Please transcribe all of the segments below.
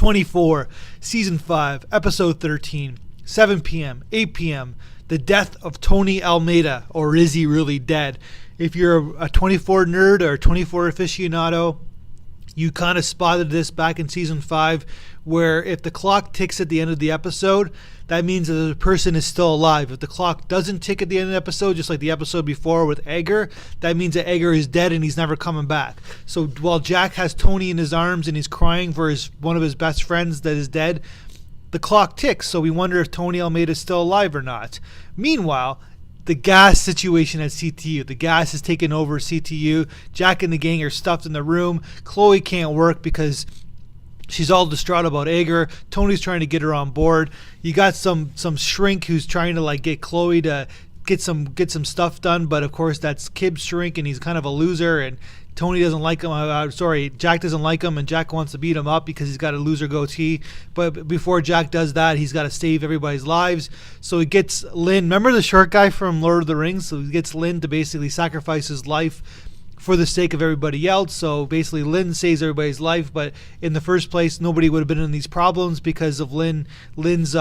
24, Season 5, Episode 13, 7 p.m., 8 p.m., The Death of Tony Almeida, or is he really dead? If you're a 24 nerd or a 24 aficionado, you kind of spotted this back in Season 5, where if the clock ticks at the end of the episode, that means that the person is still alive. If the clock doesn't tick at the end of the episode, just like the episode before with Edgar, that means that Edgar is dead and he's never coming back. So while Jack has Tony in his arms and he's crying for one of his best friends that is dead, the clock ticks. So we wonder if Tony Almeida is still alive or not. Meanwhile, the gas situation at CTU. The gas is taking over CTU. Jack and the gang are stuffed in the room. Chloe can't work because she's all distraught about Edgar. Tony's trying to get her on board. You got some shrink who's trying to get Chloe to get some stuff done, but of course that's Kib's shrink and he's kind of a loser, and Tony doesn't like him. Jack doesn't like him, and Jack wants to beat him up because he's got a loser goatee. But before Jack does that, he's got to save everybody's lives. So he gets Lynn. Remember the short guy from Lord of the Rings? So he gets Lynn to basically sacrifice his life for the sake of everybody else. So basically Lynn saves everybody's life, but in the first place nobody would have been in these problems because of Lynn's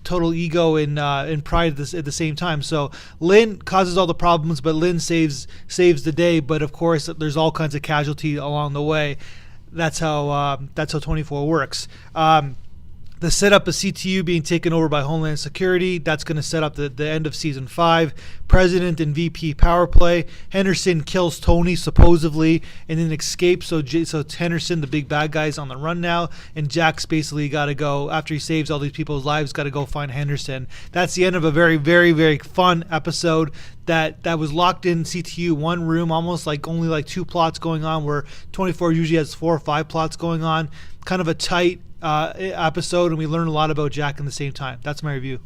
total ego and pride at the same time. So Lynn causes all the problems, but Lynn saves the day. But of course there's all kinds of casualty along the way. That's how 24 works. The setup of CTU being taken over by Homeland Security, that's going to set up the end of Season 5. President and VP power play. Henderson kills Tony, supposedly, and then escapes. So Henderson, the big bad guy, is on the run now, and Jack's basically got to go, after he saves all these people's lives, got to go find Henderson. That's the end of a very, very, very fun episode that was locked in CTU, one room, almost only 2 plots going on, where 24 usually has 4 or 5 plots going on. Kind of a tight episode, and we learned a lot about Jack in the same time. That's my review.